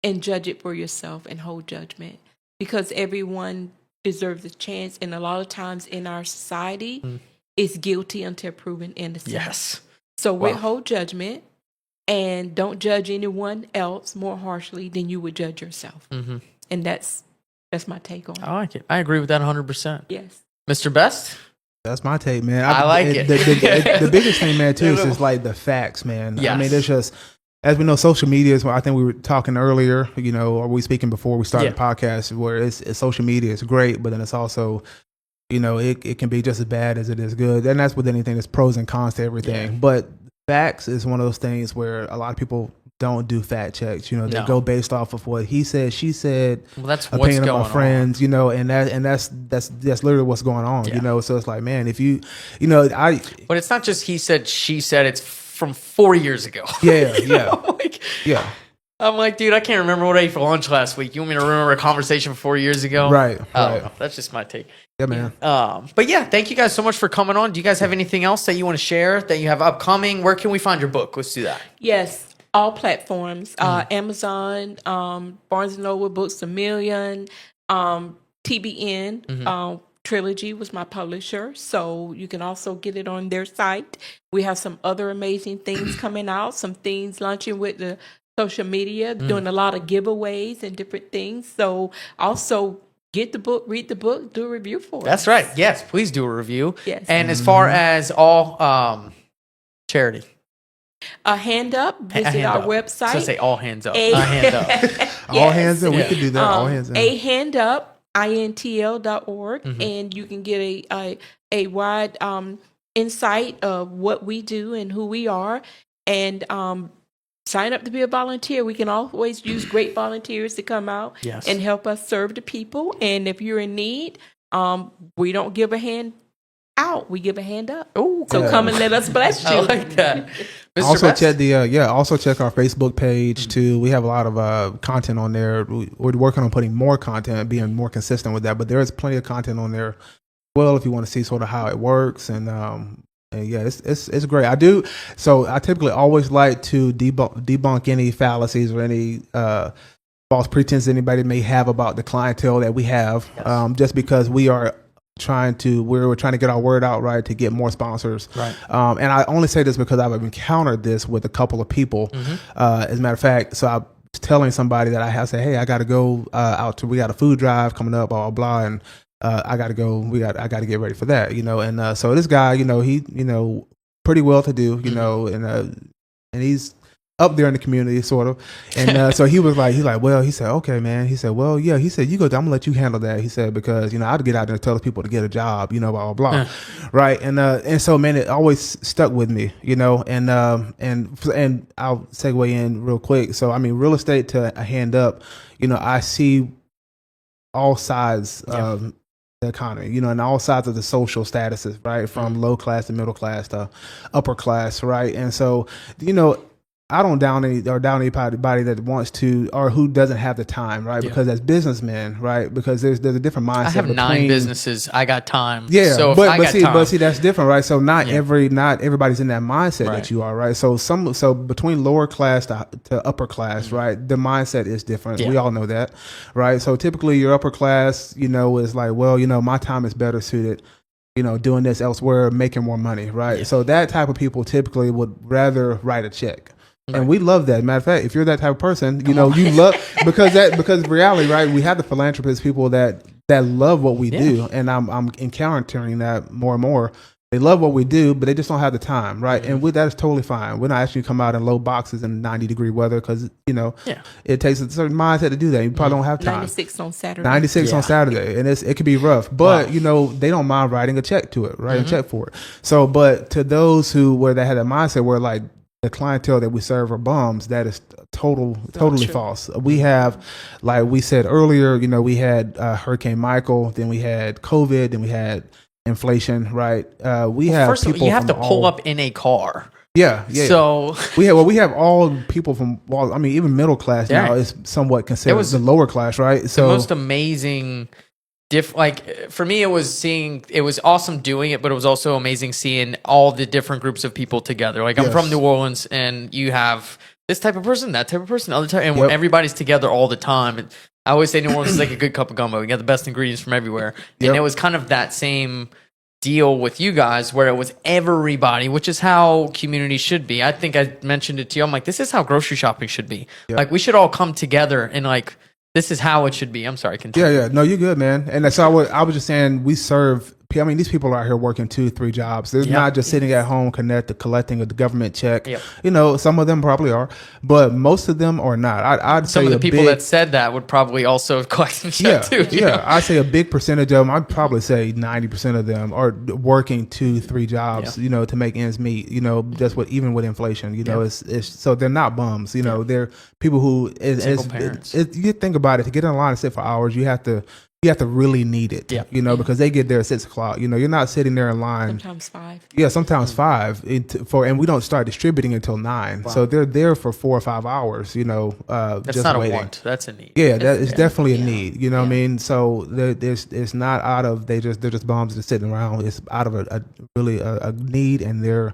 and judge it for yourself and hold judgment, because everyone deserves a chance. And a lot of times in our society, it's guilty until proven innocent. Yes. So withhold judgment and don't judge anyone else more harshly than you would judge yourself. And that's my take on it. I like it. I agree with that 100%. Yes. Mr. Best? That's my take, man. I like it. The biggest thing, man, too, is just like the facts, man. Yes. I mean, there's just, as we know, social media is, I think we were talking earlier, or we speaking before we started the podcast, where it's social media is great, but then it's also, it can be just as bad as it is good. And that's with anything. There's pros and cons to everything. Yeah. But facts is one of those things where a lot of people don't do fact checks. They go based off of what he said, she said. Well, that's what's opinion going of my friends, and that's literally what's going on. So it's like, man, if you, But it's not just he said, she said. It's from 4 years ago. Yeah. I'm like, dude, I can't remember what I ate for lunch last week. You want me to remember a conversation from 4 years ago? Right. I don't know. That's just my take. Yeah, man. But yeah, thank you guys so much for coming on. Do you guys have anything else that you want to share that you have upcoming? Where can we find your book? Let's do that. Yes. All platforms, Amazon, Barnes & Noble, Books A Million, TBN, Trilogy was my publisher, so you can also get it on their site. We have some other amazing things coming out, some things launching with the social media, doing a lot of giveaways and different things. So also get the book, read the book, do a review for it. That's right. Yes, please do a review. Yes. And as far as all charity. A hand up, visit our website. So say all hands up. A hand up. All hands up. We could do that. All hands up. A hand up, intl.org, and you can get a wide insight of what we do and who we are, and sign up to be a volunteer. We can always use great volunteers to come out and help us serve the people. And if you're in need, we don't give a hand out, we give a hand up. Oh, so come and let us bless you. I like that. Mr. Also Best? check also check our Facebook page too. We have a lot of content on there. We're working on putting more content, being more consistent with that. But there is plenty of content on there. Well, if you want to see sort of how it works and it's great. I do. So I typically always like to debunk any fallacies or any false pretense anybody may have about the clientele that we have. Just because we're trying to get our word out, right, to get more sponsors. Right. And I only say this because I've encountered this with a couple of people. As a matter of fact, so I was telling somebody that I have said, hey, I got to go we got a food drive coming up, blah, blah, blah, and I got to go. I got to get ready for that, And so this guy, he, pretty well to do, and he's up there in the community, sort of. And so he's like, well, he said, okay, man. He said, well, yeah. He said, you go, I'm gonna let you handle that. He said, because I'd get out there and tell people to get a job, blah blah blah, right? And so, man, it always stuck with me, and I'll segue in real quick. So, I mean, real estate to a hand up, I see all sides of the economy, and all sides of the social statuses, right, from low class to middle class to upper class, right? And so, I don't down anybody that wants to or who doesn't have the time, right? Because as businessmen, right? Because there's a different mindset. I have 9 businesses. I got time. Yeah, so but see, that's different, right? So not everybody's in that mindset that you are, right? So between lower class to upper class, right? The mindset is different. We all know that, right? So typically your upper class, is like, well, my time is better suited, doing this elsewhere, making more money, right? So that type of people typically would rather write a check. And we love that. Matter of fact, if you're that type of person, you love because reality, right? We have the philanthropist people that love what we do, and I'm encountering that more and more. They love what we do, but they just don't have the time, right? Mm-hmm. And that is totally fine. We're not actually come out in low boxes in 90-degree weather because it takes a certain mindset to do that. You probably don't have time. 96 on Saturday. On Saturday, and it could be rough, but they don't mind writing a check to it, writing a check for it. So, but to those where they had that mindset where like the clientele that we serve are bums, that is totally false. We have, like we said earlier, we had Hurricane Michael, then we had COVID, then we had inflation, right? We have first people. You have to pull up in a car. Yeah. So we have all people from. Well, I mean, even middle class now is somewhat considered the lower class, right? So the most amazing. Like for me, it was awesome doing it, but it was also amazing seeing all the different groups of people together. Like I'm from New Orleans, and you have this type of person, that type of person, other type, and everybody's together all the time. And I always say New Orleans is like a good cup of gumbo. You got the best ingredients from everywhere. And it was kind of that same deal with you guys where it was everybody, which is how community should be. I think I mentioned it to you. I'm like, this is how grocery shopping should be. Like we should all come together and like, this is how it should be. I'm sorry. Continue. Yeah. No, you're good, man. And so I was just saying we serve. I mean, these people are out here working 2-3 jobs. They're not just sitting at home collecting a government check. Some of them probably are, but most of them are not. I'd say some of the people that said that would probably also collect a check too. I'd say a big percentage of them. I'd probably say 90% of them are working 2-3 jobs. To make ends meet. Just even with inflation. It's so they're not bums. They're people who single parents. You think about it, to get in line and sit for hours, you have to really need it, because they get there at 6 o'clock. You're not sitting there in line. Sometimes 5. Yeah, sometimes 5. And we don't start distributing until 9. Wow. So they're there for 4 or 5 hours. That's just not waiting. A want. That's a need. Yeah, that is definitely a need. You know what I mean? So it's not out of they're just bums just sitting around. It's out of a really need, and they're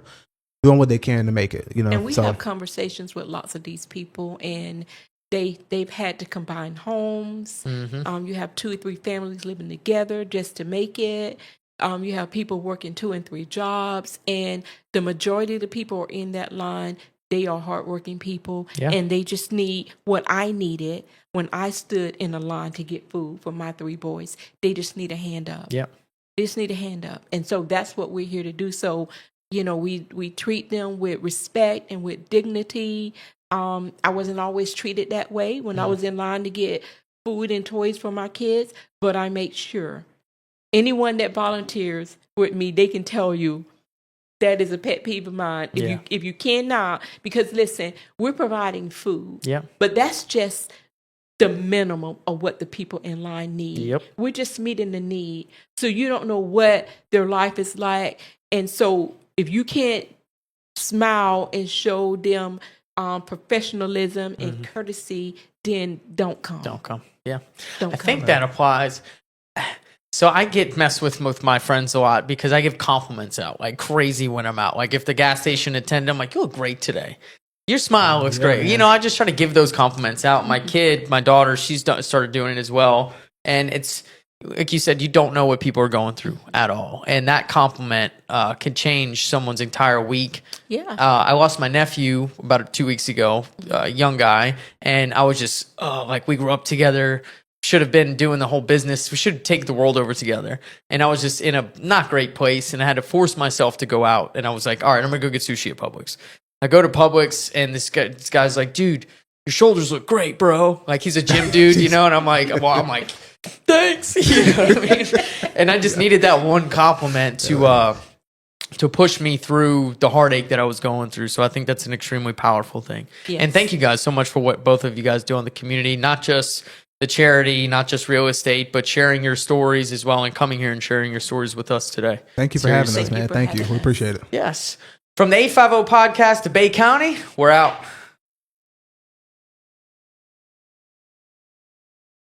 doing what they can to make it. And we have conversations with lots of these people, and they've had to combine homes. Mm-hmm. You have 2 or 3 families living together just to make it. You have people working 2 and 3 jobs, and the majority of the people are in that line. They are hardworking people, and they just need what I needed when I stood in a line to get food for my 3 boys. They just need a hand up. They just need a hand up, and so that's what we're here to do. So, we treat them with respect and with dignity. I wasn't always treated that way when I was in line to get food and toys for my kids, but I make sure anyone that volunteers with me, they can tell you that is a pet peeve of mine. If you cannot, because listen, we're providing food, but that's just the minimum of what the people in line need. We're just meeting the need. So you don't know what their life is like. And so if you can't smile and show them professionalism and courtesy, then don't come. I think that applies. So I get messed with my friends a lot because I give compliments out like crazy when I'm out. Like if the gas station attendant, I'm like, you look great today. Your smile looks great. Man. I just try to give those compliments out. My daughter, she's started doing it as well. And it's, like you said, you don't know what people are going through at all. And that compliment can change someone's entire week. I lost my nephew about 2 weeks ago, a young guy. And I was just, we grew up together, should have been doing the whole business. We should take the world over together. And I was just in a not great place. And I had to force myself to go out. And I was like, all right, I'm going to go get sushi at Publix. I go to Publix and this guy's like, dude, your shoulders look great, bro. Like he's a gym dude, and I'm like, thanks. You know what I mean? And I just needed that one compliment to push me through the heartache that I was going through. So I think that's an extremely powerful thing. Yes. And thank you guys so much for what both of you guys do in the community, not just the charity, not just real estate, but sharing your stories as well and coming here and sharing your stories with us today. Thank you for having us, man. Thank you. We appreciate it. Yes. From the 850 podcast to Bay County, we're out.